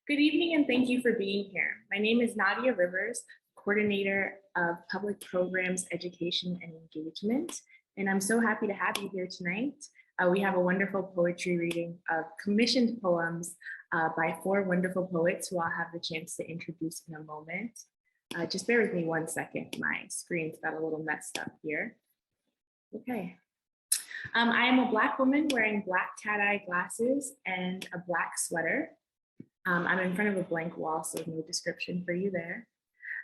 Good evening and thank you for being here. My name is Nadia Rivers, Coordinator of Public Programs, Education and Engagement, and I'm so happy to have you here tonight. We have a wonderful poetry reading of commissioned poems by 4 wonderful poets who I'll have the chance to introduce in a moment. Just bear with me 1 second. My screen's got a little messed up here. Okay. I am a Black woman wearing black cat-eye glasses and a black sweater. I'm in front of a blank wall, so no description for you there.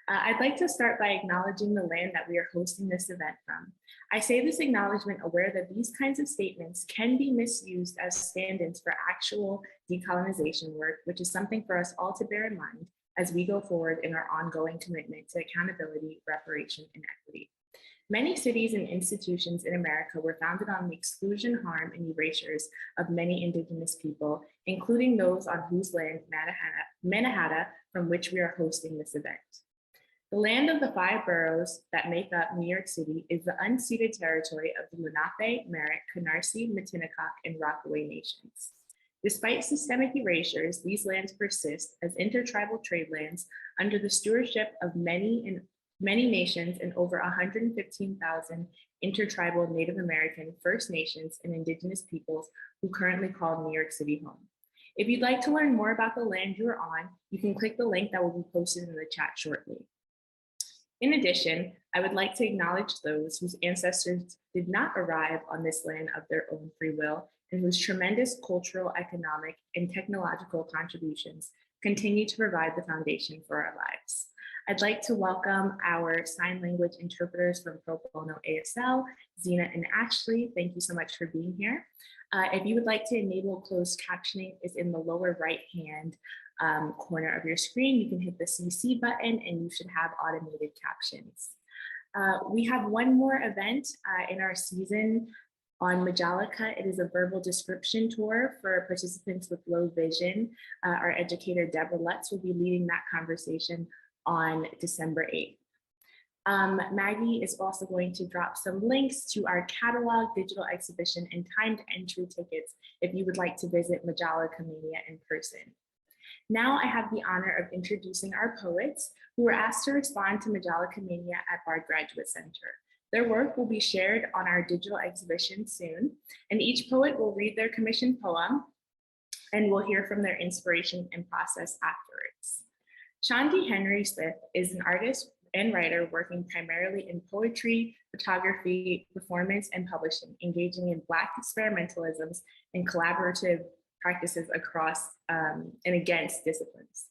I'd like to start by acknowledging the land that we are hosting this event from. I say this acknowledgement aware that these kinds of statements can be misused as stand-ins for actual decolonization work, which is something for us all to bear in mind as we go forward in our ongoing commitment to accountability, reparation, and equity. Many cities and institutions in America were founded on the exclusion, harm, and erasures of many Indigenous people, including those on whose land, Mannahatta, from which we are hosting this event. The land of the 5 boroughs that make up New York City is the unceded territory of the Lenape, Merritt, Canarsie, Matinecock, and Rockaway nations. Despite systemic erasures, these lands persist as intertribal trade lands under the stewardship of many nations and over 115,000 intertribal Native American, First Nations, and Indigenous peoples who currently call New York City home. If you'd like to learn more about the land you are on, you can click the link that will be posted in the chat shortly. In addition, I would like to acknowledge those whose ancestors did not arrive on this land of their own free will and whose tremendous cultural, economic, and technological contributions continue to provide the foundation for our lives. I'd like to welcome our sign language interpreters from Pro Bono ASL, Zena and Ashley. Thank you so much for being here. If you would like to enable closed captioning, is in the lower right-hand corner of your screen. You can hit the CC button and you should have automated captions. We have one more event in our season on Majolica. It is a verbal description tour for participants with low vision. Our educator, Deborah Lutz, will be leading that conversation on December 8th. Maggie is also going to drop some links to our catalog, digital exhibition, and timed entry tickets if you would like to visit Majolica Mania in person. Now I have the honor of introducing our poets who were asked to respond to Majolica Mania at Bard Graduate Center. Their work will be shared on our digital exhibition soon, and each poet will read their commissioned poem and we'll hear from their inspiration and process afterwards. Shandi Henry Smith is an artist and writer working primarily in poetry, photography, performance, and publishing, engaging in Black experimentalisms and collaborative practices across and against disciplines.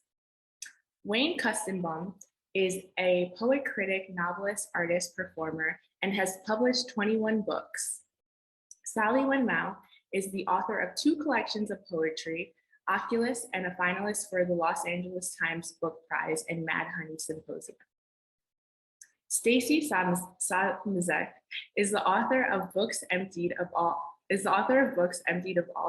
Wayne Custenbaum is a poet, critic, novelist, artist, performer, and has published 21 books. Sally Wenmao is the author of 2 collections of poetry, Oculus, and a finalist for the Los Angeles Times Book Prize and Mad Honey Symposium. Stacy Szymaszek is the author of Books Emptied of All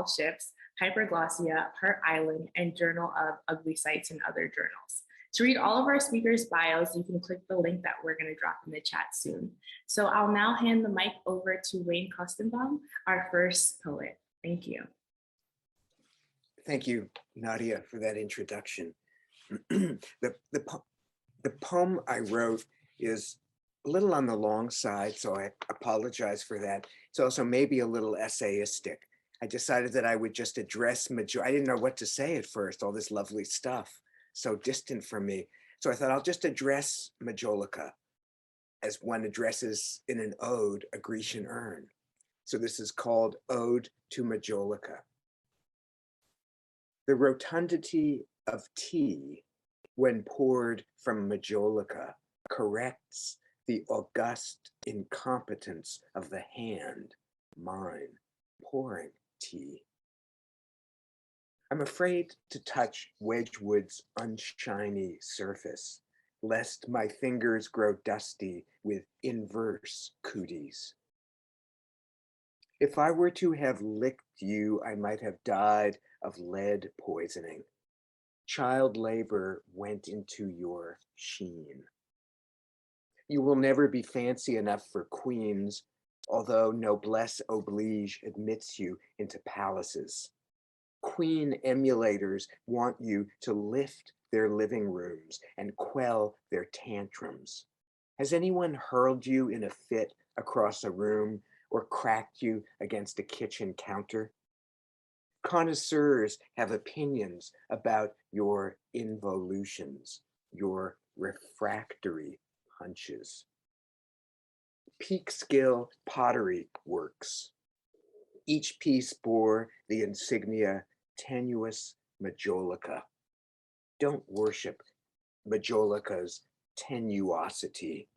Ships, Hyperglossia, Heart Island, and Journal of Ugly Sights and Other Journals. To read all of our speakers' bios, you can click the link that we're going to drop in the chat soon. So I'll now hand the mic over to Wayne Koestenbaum, our first poet. Thank you. Thank you, Nadia, for that introduction. The poem I wrote is a little on the long side, so I apologize for that. It's also maybe a little essayistic. I decided that I would just address I didn't know what to say at first, all this lovely stuff, so distant from me. So I thought I'll just address Majolica as one addresses in an ode a Grecian urn. So this is called Ode to Majolica. The rotundity of tea, when poured from Majolica, corrects the august incompetence of the hand, mine, pouring tea. I'm afraid to touch Wedgwood's unshiny surface, lest my fingers grow dusty with inverse cooties. If I were to have licked you, I might have died of lead poisoning. Child labor went into your sheen. You will never be fancy enough for queens, although noblesse oblige admits you into palaces. Queen emulators want you to lift their living rooms and quell their tantrums. Has anyone hurled you in a fit across a room or cracked you against a kitchen counter? Connoisseurs have opinions about your involutions, your refractory punches. Peak skill pottery works. Each piece bore the insignia tenuis Majolica. Don't worship Majolica's tenuosity.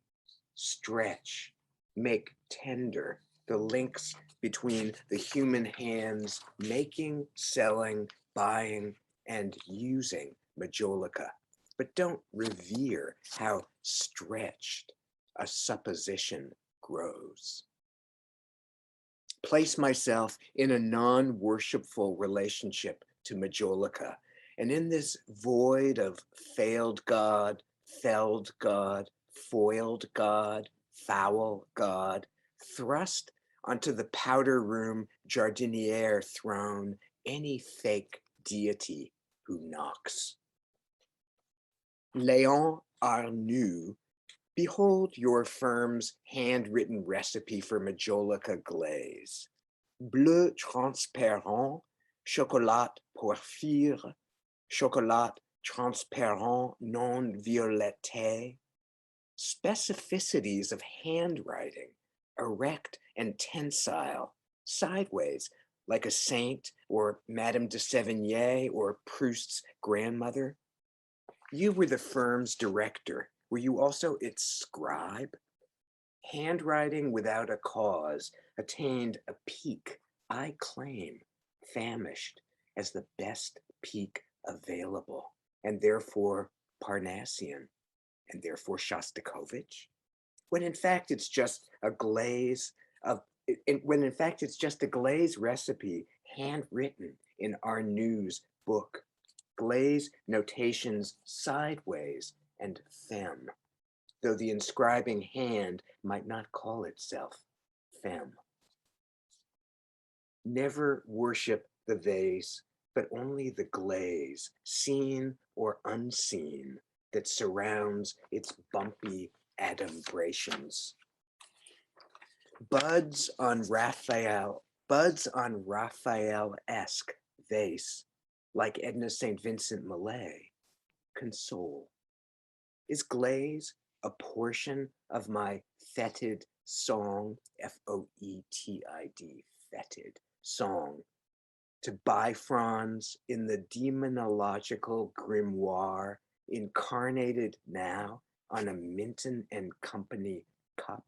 Stretch, make tender the links between the human hands making, selling, buying, and using Majolica. But don't revere how stretched a supposition grows. Place myself in a non-worshipful relationship to Majolica, and in this void of failed God, felled God, foiled God, foul God, thrust onto the powder room jardiniere throne any fake deity who knocks. Léon Arnoux, behold your firm's handwritten recipe for Majolica glaze. Bleu transparent, chocolat porphyre, chocolat transparent non violetté. Specificities of handwriting, erect and tensile, sideways, like a saint or Madame de Sévigné or Proust's grandmother. You were the firm's director. Were you also its scribe? Handwriting without a cause attained a peak I claim, famished as the best peak available, and therefore Parnassian, and therefore Shostakovich, when in fact it's just a glaze recipe handwritten in Arnoux' book, glaze notations sideways and femme, though the inscribing hand might not call itself femme. Never worship the vase, but only the glaze, seen or unseen, that surrounds its bumpy adumbrations. Buds on Raphael-esque vase, like Edna St. Vincent Millay, console. Is glaze a portion of my fetid song, F-O-E-T-I-D, fetid song, to bifrons in the demonological grimoire incarnated now on a Minton and Company cup?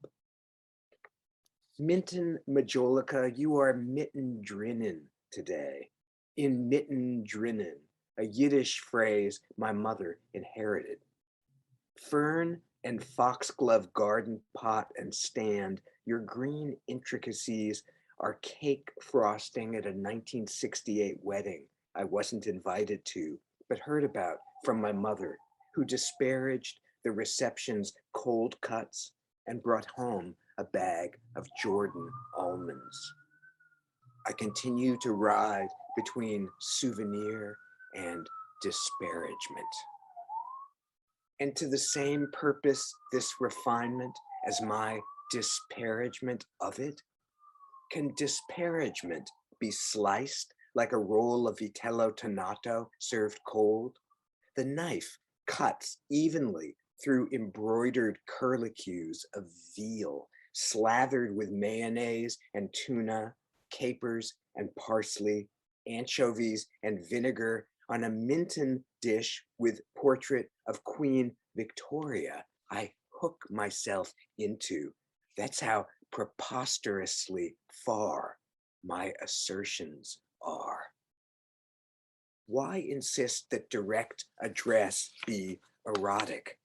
Minton Majolica, you are mitten drinnen today. In mitten drinnen, a Yiddish phrase my mother inherited. Fern and foxglove garden pot and stand, your green intricacies are cake frosting at a 1968 wedding I wasn't invited to, but heard about from my mother, who disparaged the reception's cold cuts and brought home a bag of Jordan almonds. I continue to ride between souvenir and disparagement. And to the same purpose, this refinement as my disparagement of it? Can disparagement be sliced like a roll of vitello tonato served cold? The knife cuts evenly through embroidered curlicues of veal, slathered with mayonnaise and tuna, capers and parsley, anchovies and vinegar on a Minton dish with portrait of Queen Victoria I hook myself into. That's how preposterously far my assertions are. Why insist that direct address be erotic?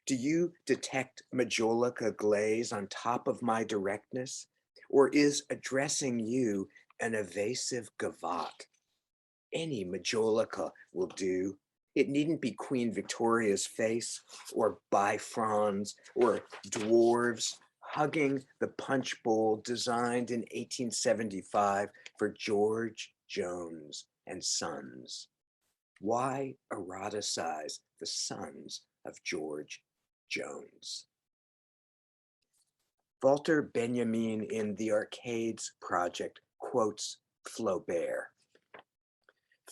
Do you detect Majolica glaze on top of my directness? Or is addressing you an evasive gavotte? Any Majolica will do. It needn't be Queen Victoria's face, or bifrons, or dwarves hugging the punch bowl designed in 1875 for George Jones and Sons. Why eroticize the sons of George Jones? Walter Benjamin in The Arcades Project quotes Flaubert.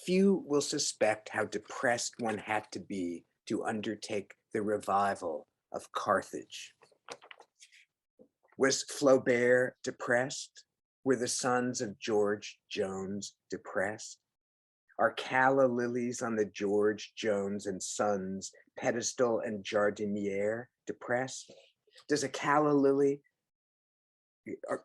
Few will suspect how depressed one had to be to undertake the revival of Carthage. Was Flaubert depressed? Were the sons of George Jones depressed? Are calla lilies on the George Jones and Sons pedestal and jardiniere depressed? Does a calla lily, are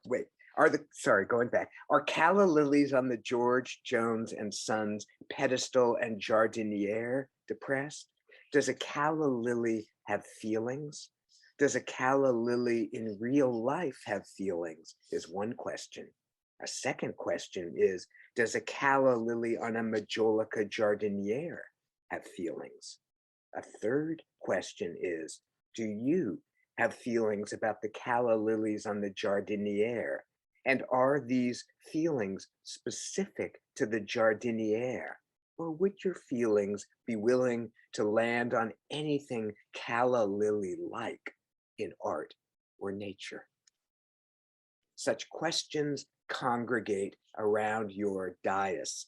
calla lilies on the George Jones and Sons pedestal and jardiniere depressed? Does a calla lily have feelings? Does a calla lily in real life have feelings is one question. A second question is, does a calla lily on a Majolica jardiniere have feelings? A third question is, do you have feelings about the calla lilies on the jardiniere? And are these feelings specific to the jardiniere? Or would your feelings be willing to land on anything calla lily-like in art or nature? Such questions congregate around your dais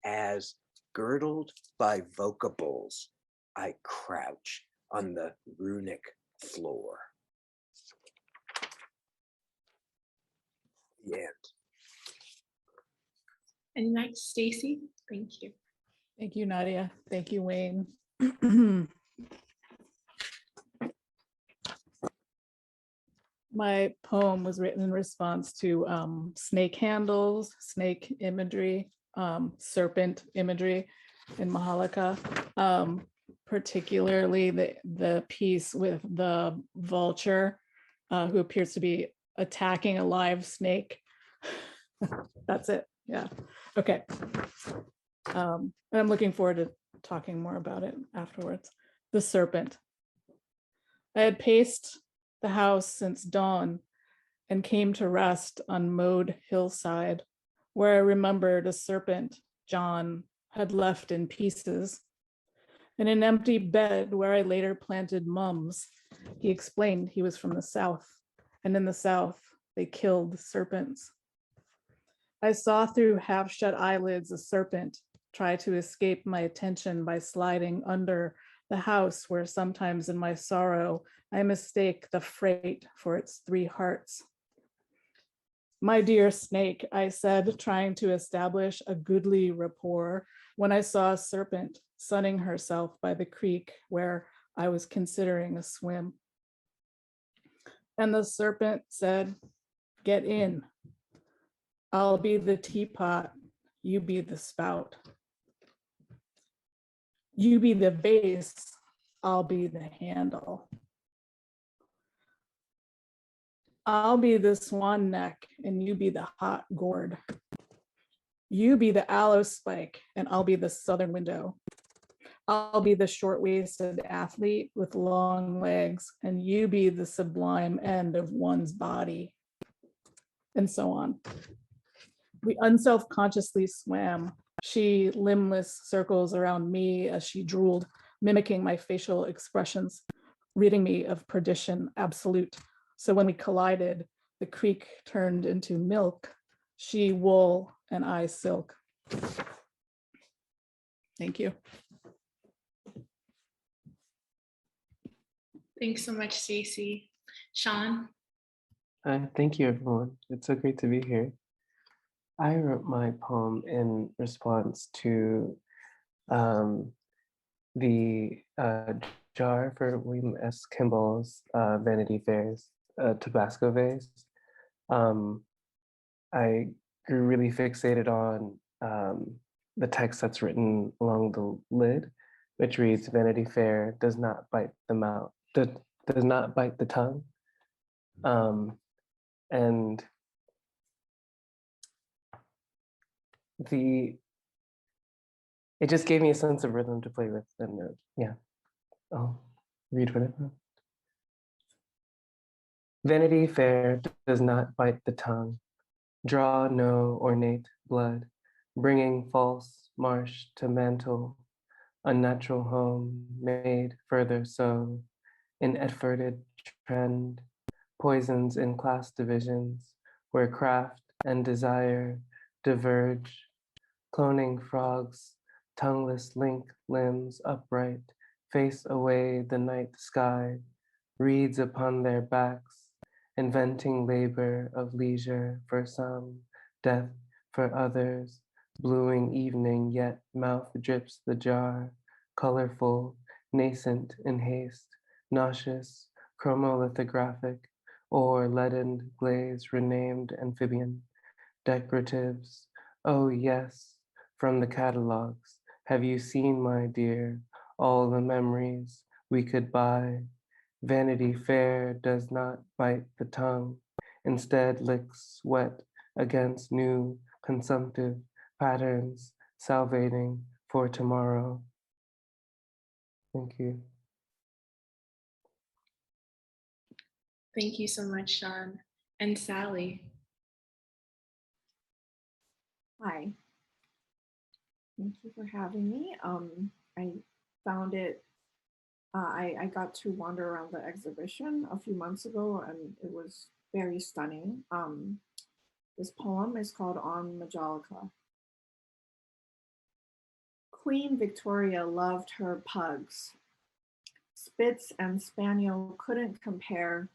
as, girdled by vocables, I crouch on the runic floor. The end. And next, Stacy. Thank you. Thank you, Nadia. Thank you, Wayne. My poem was written in response to snake handles, snake imagery, serpent imagery in Majolica, particularly the piece with the vulture who appears to be attacking a live snake. That's it. Yeah. Okay. And I'm looking forward to talking more about it afterwards. The Serpent. I had paced the house since dawn and came to rest on mowed hillside, where I remembered a serpent John had left in pieces. In an empty bed where I later planted mums, he explained he was from the South, and in the South, they killed serpents. I saw through half-shut eyelids a serpent try to escape my attention by sliding under the house where sometimes in my sorrow, I mistake the freight for its 3 hearts. My dear snake, I said, trying to establish a goodly rapport when I saw a serpent sunning herself by the creek where I was considering a swim. And the serpent said, get in. I'll be the teapot, you be the spout. You be the base, I'll be the handle. I'll be the swan neck and you be the hot gourd. You be the aloe spike and I'll be the southern window. I'll be the short-waisted athlete with long legs and you be the sublime end of one's body. And so on. We unselfconsciously swam. She limbless circles around me as she drooled, mimicking my facial expressions, ridding me of perdition absolute. So when we collided, the creek turned into milk, she wool and I silk. Thank you. Thanks so much, Stacy. Sean? Thank you, everyone. It's so great to be here. I wrote my poem in response to the jar for William S. Kimball's Vanity Fair's Tabasco vase. I grew really fixated on the text that's written along the lid, which reads, Vanity Fair does not bite the mouth, does not bite the tongue. And it just gave me a sense of rhythm to play with, and yeah, I'll read what it wrote. Vanity Fair does not bite the tongue. Draw no ornate blood, bringing false marsh to mantle, unnatural home made further so, in efforted trend, poisons in class divisions, where craft and desire diverge, cloning frogs, tongueless link limbs upright, face away the night sky, reeds upon their backs, inventing labor of leisure for some, death for others, bluing evening, yet mouth drips the jar, colorful, nascent in haste, nauseous, chromolithographic, or leaden glaze renamed amphibian, decoratives, oh yes, from the catalogs, have you seen, my dear, all the memories we could buy? Vanity Fair does not bite the tongue, instead licks wet against new consumptive patterns, salivating for tomorrow. Thank you. Thank you so much, Sean. And Sally. Hi. Thank you for having me. I found it, I got to wander around the exhibition a few months ago and it was very stunning. This poem is called On Majolica. Queen Victoria loved her pugs. Spitz and Spaniel couldn't compare.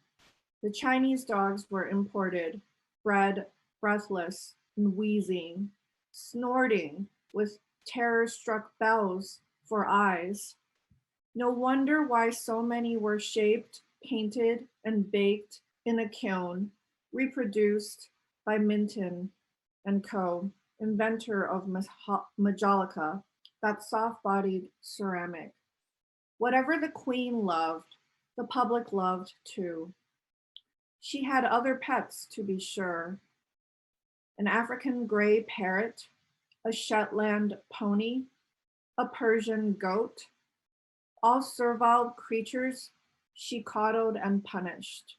The Chinese dogs were imported, bred breathless and wheezing, snorting with terror-struck bells for eyes. No wonder why so many were shaped, painted, and baked in a kiln, reproduced by Minton and Co., inventor of Majolica, that soft-bodied ceramic. Whatever the queen loved, the public loved too. She had other pets, to be sure. An African gray parrot, a Shetland pony, a Persian goat, all servile creatures she coddled and punished.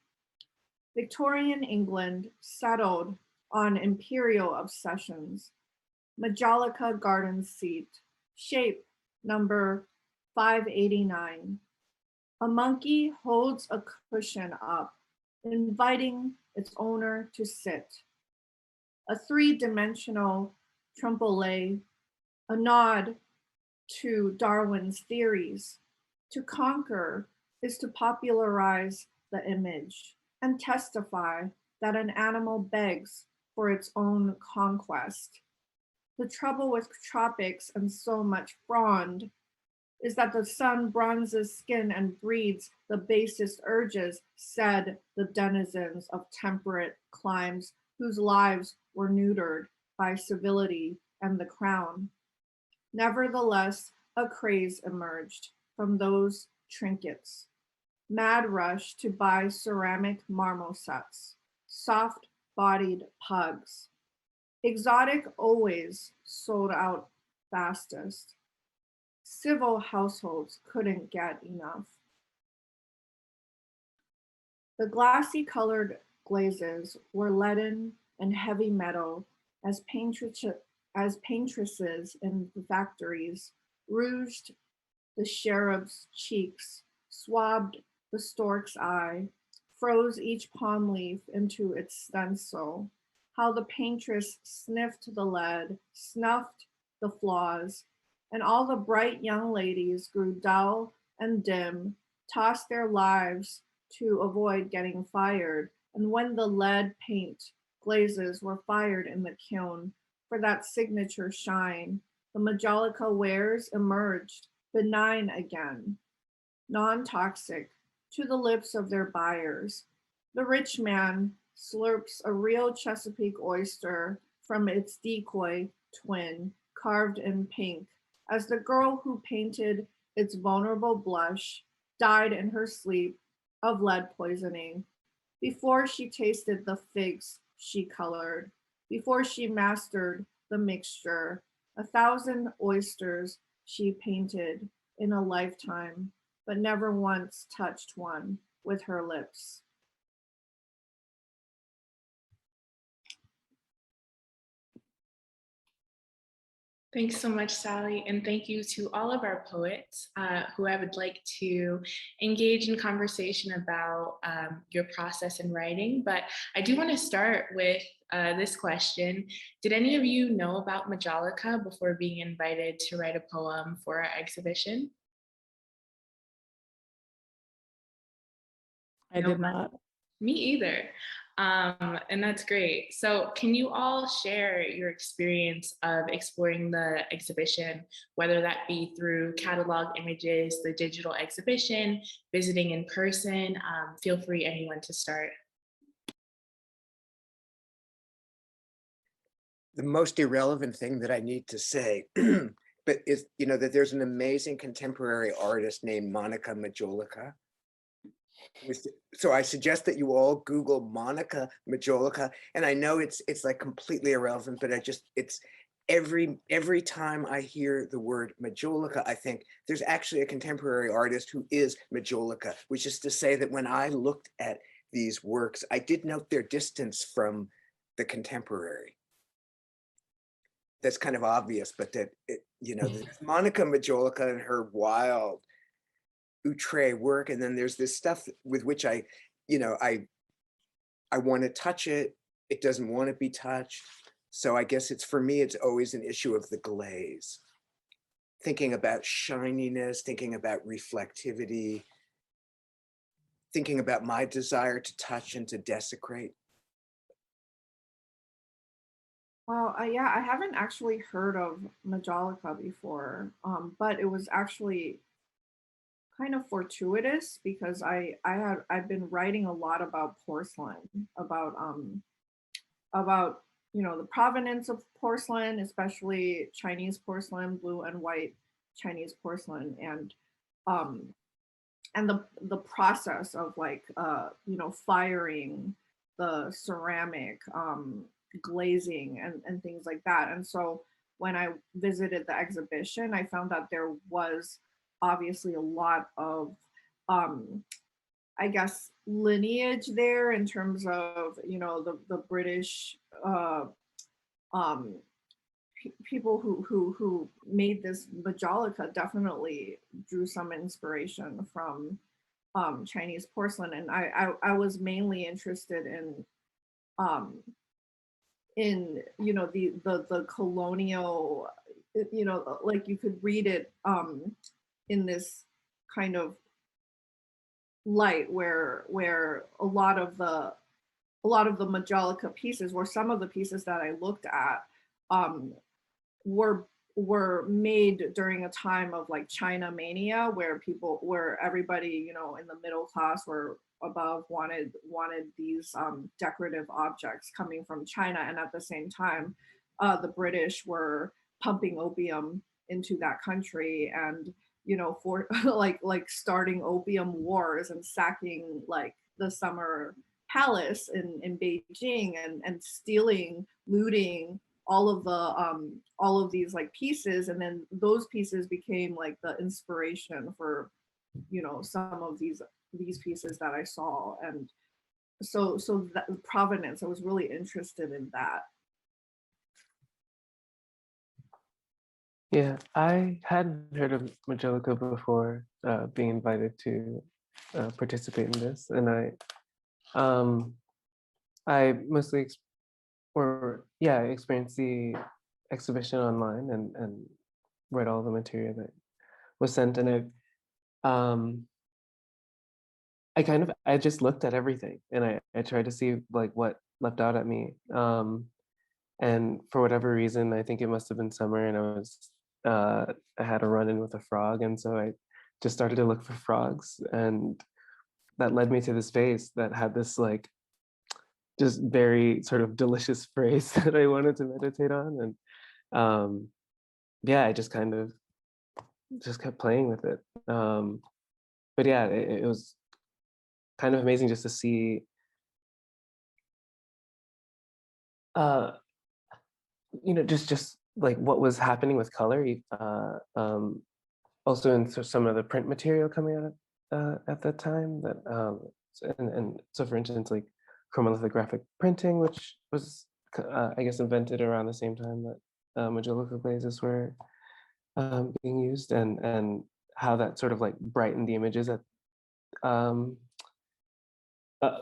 Victorian England settled on imperial obsessions. Majolica garden seat, shape number 589. A monkey holds a cushion up, inviting its owner to sit. A three-dimensional trompe-l'oeil, a nod to Darwin's theories. To conquer is to popularize the image and testify that an animal begs for its own conquest. The trouble with tropics and so much frond is that the sun bronzes skin and breeds the basest urges, said the denizens of temperate climes whose lives were neutered by civility and the crown. Nevertheless, a craze emerged from those trinkets. Mad rush to buy ceramic marmosets, soft-bodied pugs. Exotic always sold out fastest. Civil households couldn't get enough. The glassy colored glazes were leaden and heavy metal as paintresses in the factories rouged the cherub's cheeks, swabbed the stork's eye, froze each palm leaf into its stencil. How the paintress sniffed the lead, snuffed the flaws, and all the bright young ladies grew dull and dim, tossed their lives to avoid getting fired. And when the lead paint glazes were fired in the kiln for that signature shine, the Majolica wares emerged benign again, non-toxic to the lips of their buyers. The rich man slurps a real Chesapeake oyster from its decoy twin, carved in pink, as the girl who painted its vulnerable blush died in her sleep of lead poisoning, before she tasted the figs she colored, before she mastered the mixture. 1,000 oysters she painted in a lifetime, but never once touched one with her lips. Thanks so much, Sally, and thank you to all of our poets who I would like to engage in conversation about your process in writing. But I do want to start with this question. Did any of you know about Majolica before being invited to write a poem for our exhibition? I No did one? not. Me either. And that's great. So, can you all share your experience of exploring the exhibition, whether that be through catalog images, the digital exhibition, visiting in person? Feel free, anyone, to start. The most irrelevant thing that I need to say, but is, that there's an amazing contemporary artist named Monica Majolica. So I suggest that you all Google Monica Majolica, and I know it's like completely irrelevant, but it's every time I hear the word Majolica, I think there's actually a contemporary artist who is Majolica, which is to say that when I looked at these works, I did note their distance from the contemporary. That's kind of obvious, but that there's Monica Majolica and her wild outre work, and then there's this stuff with which I want to touch it. It doesn't want to be touched. So I guess for me, it's always an issue of the glaze. Thinking about shininess, thinking about reflectivity, thinking about my desire to touch and to desecrate. Well, yeah, I haven't actually heard of Majolica before, but it was actually kind of fortuitous because I've been writing a lot about porcelain, about the provenance of porcelain, especially Chinese porcelain, blue and white Chinese porcelain, um and the process of like firing the ceramic, glazing and things like that. And so when I visited the exhibition, I found that there was obviously a lot of I guess lineage there in terms of the British um, people who made this Majolica definitely drew some inspiration from Chinese porcelain, and I was mainly interested um, in the colonial, like you could read it in this kind of light where a lot of the Majolica pieces, or some of the pieces that I looked at, um, were were made during a time of like China mania, where everybody, in the middle class or above wanted these decorative objects coming from China, and at the same time, the British were pumping opium into that country, and for like starting opium wars and sacking like the summer palace in Beijing, and stealing, looting all of these like pieces, and then those pieces became like the inspiration for some of these pieces that I saw. And so that provenance, I was really interested in that. Yeah, I hadn't heard of Majolica before being invited to participate in this, and I mostly experienced the exhibition online and read all the material that was sent, and I just looked at everything, and I tried to see like what leapt out at me. And for whatever reason, I think it must have been summer, and I had a run-in with a frog, and so I just started to look for frogs, and that led me to this vase that had this like just very sort of delicious phrase that I wanted to meditate on, and I just kind of just kept playing with it. But yeah, it was kind of amazing just to see just like what was happening with color, also in some of the print material coming out at that time. That and so, for instance, like chromolithographic printing, which was I guess invented around the same time that Majolica glazes were being used, and how that sort of like brightened the images that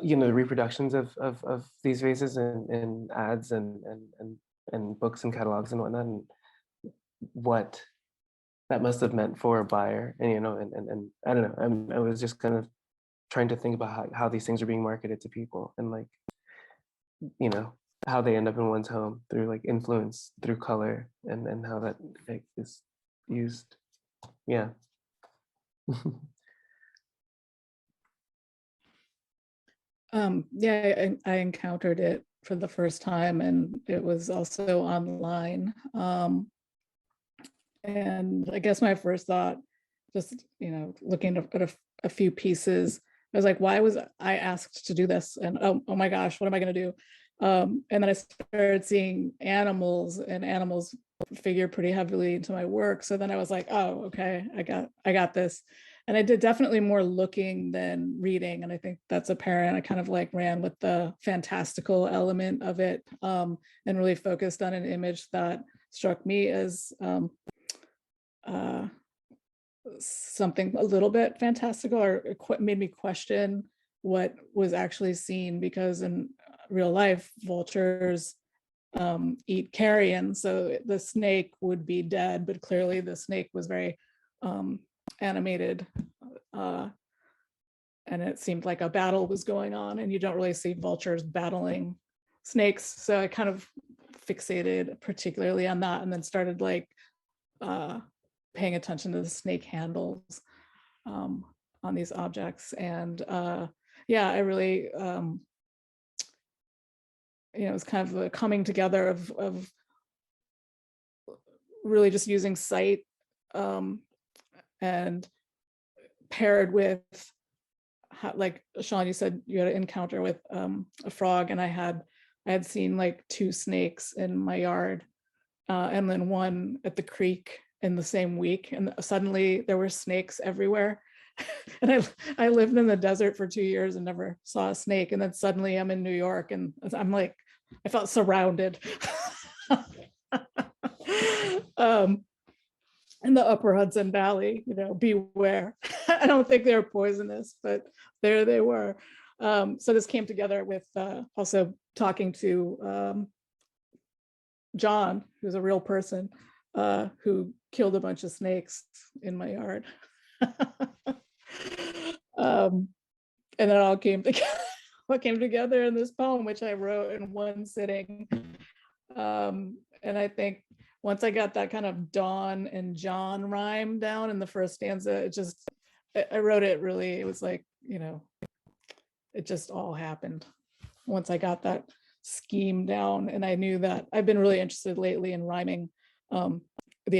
you know, the reproductions of these vases in ads and books and catalogs and whatnot, and what that must have meant for a buyer. And you know, and I don't know, I was just kind of trying to think about how these things are being marketed to people, and like, you know, how they end up in one's home through like influence through color, and how that like is used. Yeah. Yeah, I encountered it for the first time, and it was also online. And I guess my first thought, just, you know, looking at a few pieces, I was like, why was I asked to do this? And oh my gosh, what am I going to do? And then I started seeing animals, and animals figure pretty heavily into my work. So then I was like, oh, okay, I got this. And I did definitely more looking than reading. And I think that's apparent. I kind of like ran with the fantastical element of it, and really focused on an image that struck me as something a little bit fantastical, or it made me question what was actually seen, because in real life, vultures eat carrion. So the snake would be dead, but clearly the snake was very animated. And it seemed like a battle was going on, and you don't really see vultures battling snakes. So I kind of fixated particularly on that, and then started like paying attention to the snake handles on these objects. And yeah, I really, you know, it was kind of a coming together of really just using sight, and paired with, like Sean, you said you had an encounter with a frog, and I had seen like 2 snakes in my yard, and then one at the creek in the same week, and suddenly there were snakes everywhere. And I lived in the desert for 2 years and never saw a snake, and then suddenly I'm in New York, and I'm like, I felt surrounded. In the upper Hudson Valley, you know, beware. I don't think they were poisonous, but there they were. So this came together with also talking to John, who's a real person, who killed a bunch of snakes in my yard. And it all came together. What came together in this poem, which I wrote in one sitting. And I think once I got that kind of Dawn and John rhyme down in the first stanza, it just, I wrote it really, it was like, you know, it just all happened once I got that scheme down. And I knew that I've been really interested lately in rhyming the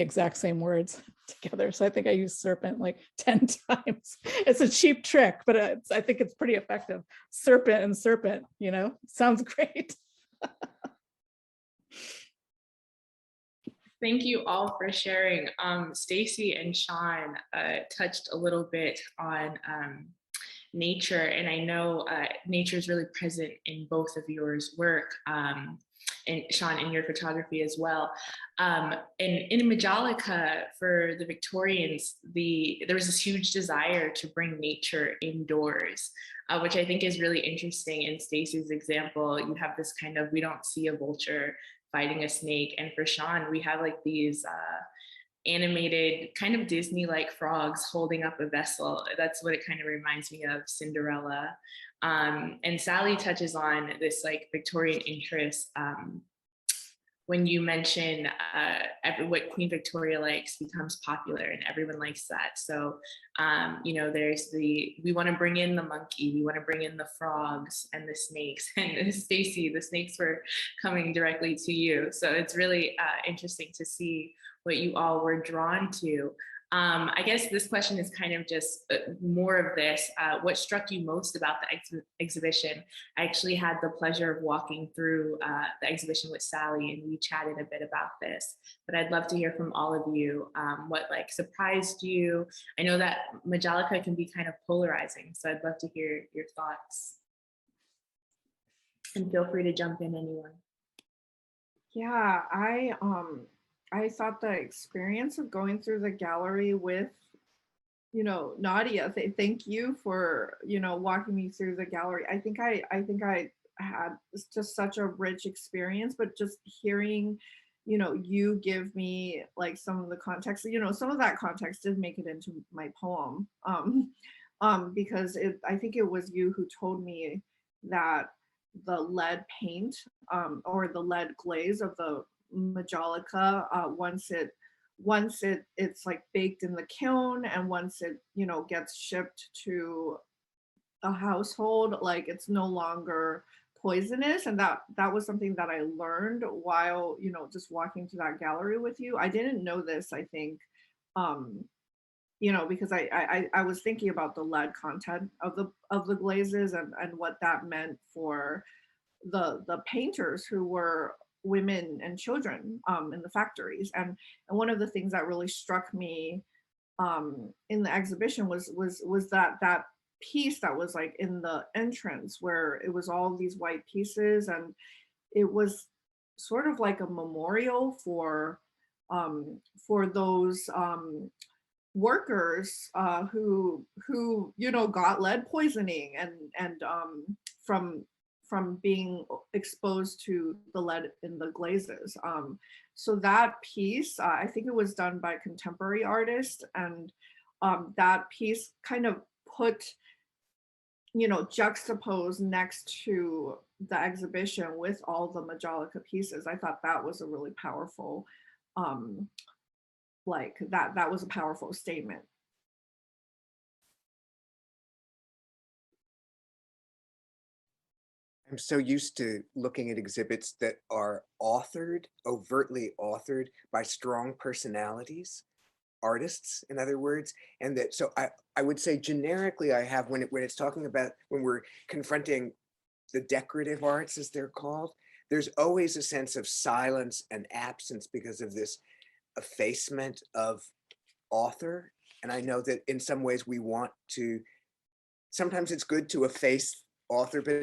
exact same words together. So I think I used serpent like 10 times. It's a cheap trick, but I think it's pretty effective. Serpent and serpent, you know, sounds great. Thank you all for sharing. Stacy and Sean touched a little bit on nature, and I know nature is really present in both of yours work, and Sean, in your photography as well. And in Majolica, for the Victorians, there was this huge desire to bring nature indoors, which I think is really interesting. In Stacy's example, you have this kind of, we don't see a vulture fighting a snake. And for Sean, we have like these animated kind of Disney-like frogs holding up a vessel. That's what it kind of reminds me of, Cinderella. And Sally touches on this like Victorian interest when you mention what Queen Victoria likes becomes popular, and everyone likes that. So, you know, there's we want to bring in the monkey, we want to bring in the frogs and the snakes. And Stacy, the snakes were coming directly to you. So it's really interesting to see what you all were drawn to. I guess this question is kind of just more of this. What struck you most about the exhibition? I actually had the pleasure of walking through the exhibition with Sally, and we chatted a bit about this, but I'd love to hear from all of you what like surprised you. I know that Majolica can be kind of polarizing, so I'd love to hear your thoughts. And feel free to jump in, anyone. Yeah, I thought the experience of going through the gallery with, you know, Nadia, thank you for, you know, walking me through the gallery. I think I had just such a rich experience, but just hearing, you know, you give me like some of the context, you know, some of that context did make it into my poem. Because I think it was you who told me that the lead paint, or the lead glaze of the Majolica, it's like baked in the kiln, and once it, you know, gets shipped to a household, like it's no longer poisonous. And that was something that I learned while, you know, just walking through that gallery with you. I didn't know this, I think, you know, because I was thinking about the lead content of the glazes, and what that meant for the painters who were women and children, in the factories. And one of the things that really struck me, in the exhibition was that piece that was like in the entrance, where it was all these white pieces, and it was sort of like a memorial for those, workers, who, you know, got lead poisoning, and from being exposed to the lead in the glazes. So that piece, I think it was done by a contemporary artist, and that piece kind of put, you know, juxtaposed next to the exhibition with all the Majolica pieces. I thought that was a really powerful, like that was a powerful statement. I'm so used to looking at exhibits that are authored, overtly authored by strong personalities, artists, in other words, and that, so I would say generically I have, when it's talking about, when we're confronting the decorative arts, as they're called, there's always a sense of silence and absence because of this effacement of author. And I know that in some ways we want to, sometimes it's good to efface author, but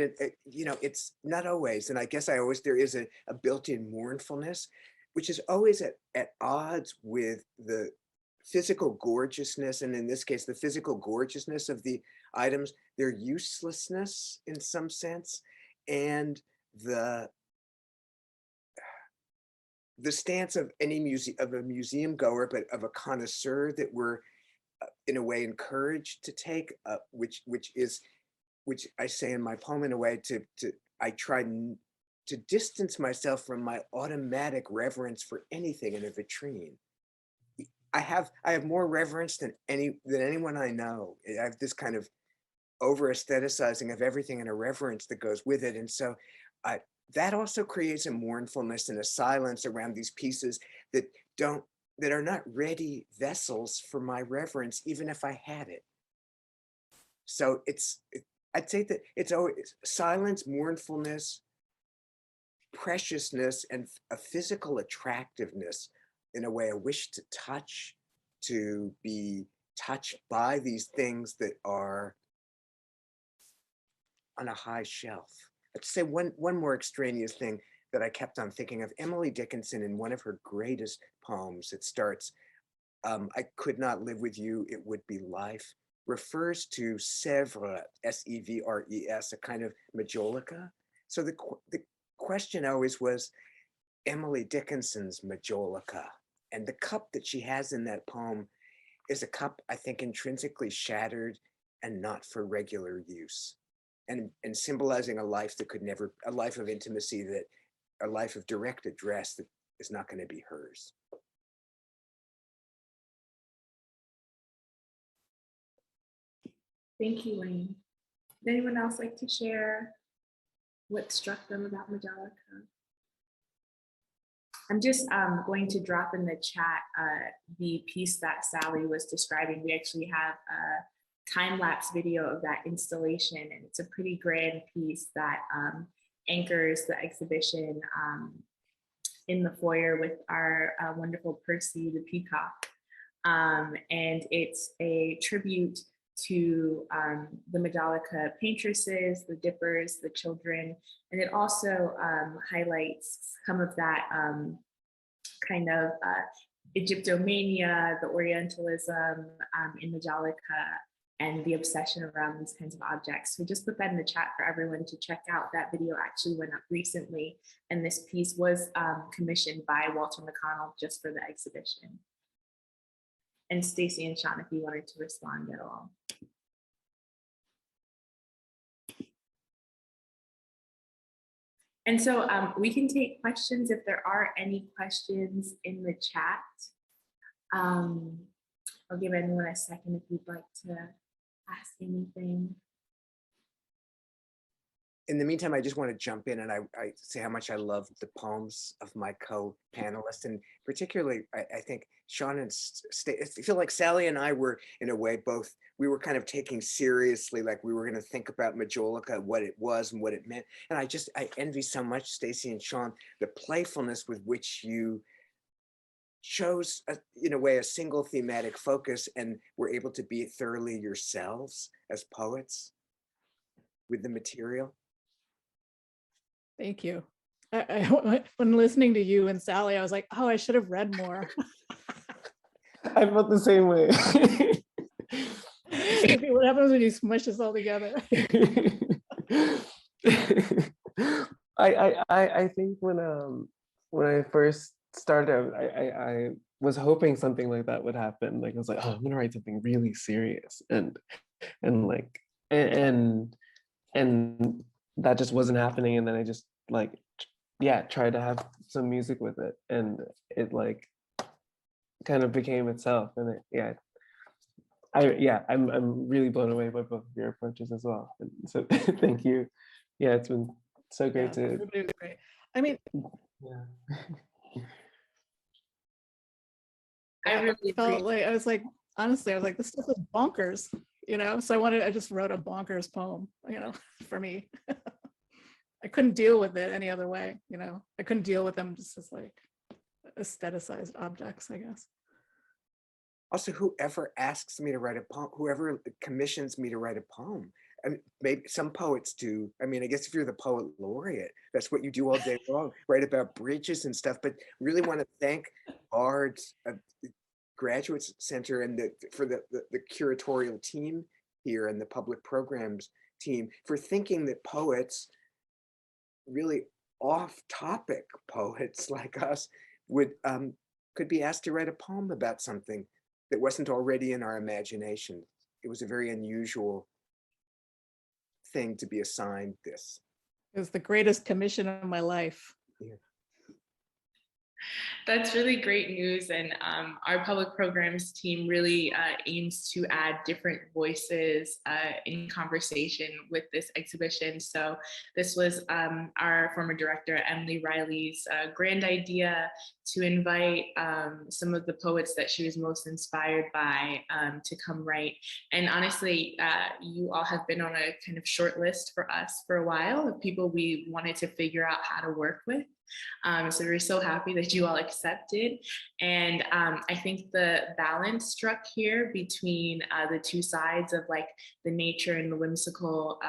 you know, it's not always. And I guess there is a built-in mournfulness, which is always at odds with the physical gorgeousness, and in this case, the physical gorgeousness of the items, their uselessness in some sense, and the stance of any museum goer, but of a connoisseur that we're in a way encouraged to take, which I say in my poem in a way I try to distance myself from my automatic reverence for anything in a vitrine. I have more reverence than anyone I know. I have this kind of over aestheticizing of everything and a reverence that goes with it. And so that also creates a mournfulness and a silence around these pieces that are not ready vessels for my reverence, even if I had it. So I'd say that it's always silence, mournfulness, preciousness, and a physical attractiveness, in a way, a wish to touch, to be touched by these things that are on a high shelf. I'd say one more extraneous thing that I kept on thinking of. Emily Dickinson, in one of her greatest poems, it starts, I could not live with you, it would be life, refers to Sèvres, S-E-V-R-E-S, a kind of Majolica. So the question always was Emily Dickinson's Majolica. And the cup that she has in that poem is a cup, I think, intrinsically shattered and not for regular use. And symbolizing a life that could never, a life of intimacy, a life of direct address that is not going to be hers. Thank you, Wayne. Would anyone else like to share what struck them about Majolica? I'm just going to drop in the chat the piece that Sally was describing. We actually have a time-lapse video of that installation, and it's a pretty grand piece that anchors the exhibition in the foyer with our wonderful Percy the peacock. And it's a tribute to the Majolica paintresses, the dippers, the children, and it also highlights some of that kind of Egyptomania, the Orientalism in Majolica, and the obsession around these kinds of objects. So just put that in the chat for everyone to check out. That video actually went up recently, and this piece was commissioned by Walter McConnell just for the exhibition. And Stacy and Sean, if you wanted to respond at all. And so we can take questions if there are any questions in the chat. I'll give anyone a second if you'd like to ask anything. In the meantime, I just want to jump in and I say how much I love the poems of my co-panelists, and particularly I think Sean and I feel like Sally and I were in a way we were kind of taking seriously, like we were going to think about Majolica, what it was and what it meant. And I envy so much, Stacy and Sean, the playfulness with which you chose, in a way, a single thematic focus and were able to be thoroughly yourselves as poets with the material. Thank you. When listening to you and Sally, I was like, oh, I should have read more. I felt the same way. What happens when you smush this all together? I think when I first started, I was hoping something like that would happen. Like I was like, oh, I'm gonna write something really serious, and that just wasn't happening. And then I just tried to have some music with it, and it kind of became itself. And I'm really blown away by both of your approaches as well. And so thank you. Yeah, it's been so great to. Everybody was great. I mean, Yeah. I really felt like honestly, I was like, this stuff is bonkers, So I just wrote a bonkers poem, for me. I couldn't deal with it any other way, I couldn't deal with them just as aestheticized objects, I guess. Also, whoever asks me to write a poem, whoever commissions me to write a poem, I mean, maybe some poets do. I mean, I guess if you're the poet laureate, that's what you do all day long, write about bridges and stuff. But really want to thank Bard's Graduate Center and for the curatorial team here and the public programs team for thinking that poets, really off-topic poets like us, could be asked to write a poem about something that wasn't already in our imagination. It was a very unusual thing to be assigned this. It was the greatest commission of my life. Yeah. That's really great news, and our public programs team really aims to add different voices in conversation with this exhibition. So this was our former director, Emily Riley's grand idea to invite some of the poets that she was most inspired by to come write. And honestly, you all have been on a kind of short list for us for a while of people we wanted to figure out how to work with. So we're so happy that you all accepted. And I think the balance struck here between the two sides of the nature and the whimsical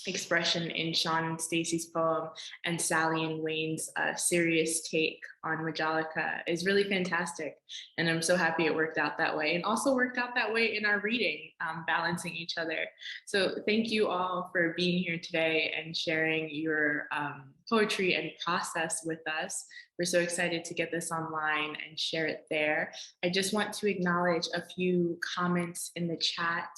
expression in Sean and Stacy's poem and Sally and Wayne's serious take on Majolica is really fantastic. And I'm so happy it worked out that way, and also worked out that way in our reading, balancing each other. So thank you all for being here today and sharing your poetry and process with us. We're so excited to get this online and share it there. I just want to acknowledge a few comments in the chat.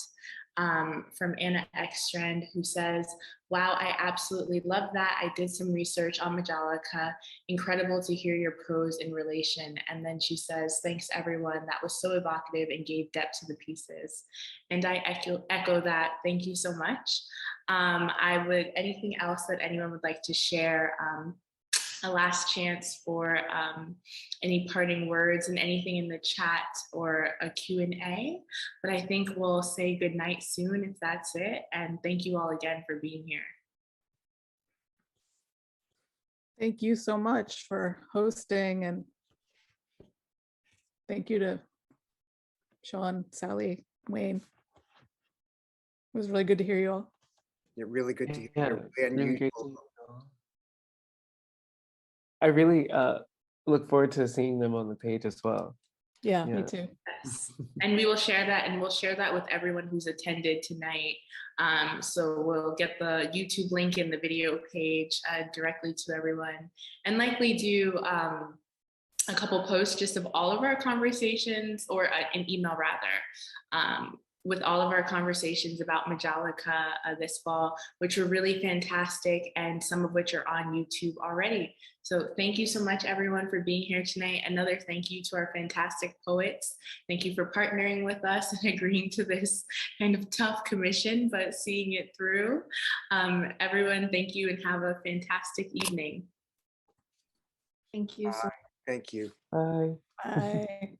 From Anna Ekstrand, who says, wow, I absolutely love that. I did some research on Majolica. Incredible to hear your prose in relation. And then she says, thanks everyone. That was so evocative and gave depth to the pieces. And I echo that. Thank you so much. Anything else that anyone would like to share? A last chance for any parting words and anything in the chat or a Q&A, but I think we'll say good night soon if that's it. And thank you all again for being here. Thank you so much for hosting, and thank you to Sean, Sally, Wayne. It was really good to hear you all. Yeah, really good to hear. Yeah, Really really unusual. great to I really look forward to seeing them on the page as well. Yeah, Yeah. me too. Yes. And we will share that, and we'll share that with everyone who's attended tonight. So we'll get the YouTube link in the video page directly to everyone, and likely do a couple posts just of all of our conversations, or an email rather, with all of our conversations about Majolica this fall, which were really fantastic, and some of which are on YouTube already. So thank you so much, everyone, for being here tonight. Another thank you to our fantastic poets. Thank you for partnering with us and agreeing to this kind of tough commission, but seeing it through. Everyone, thank you, and have a fantastic evening. Thank you so Thank you. Bye. Bye.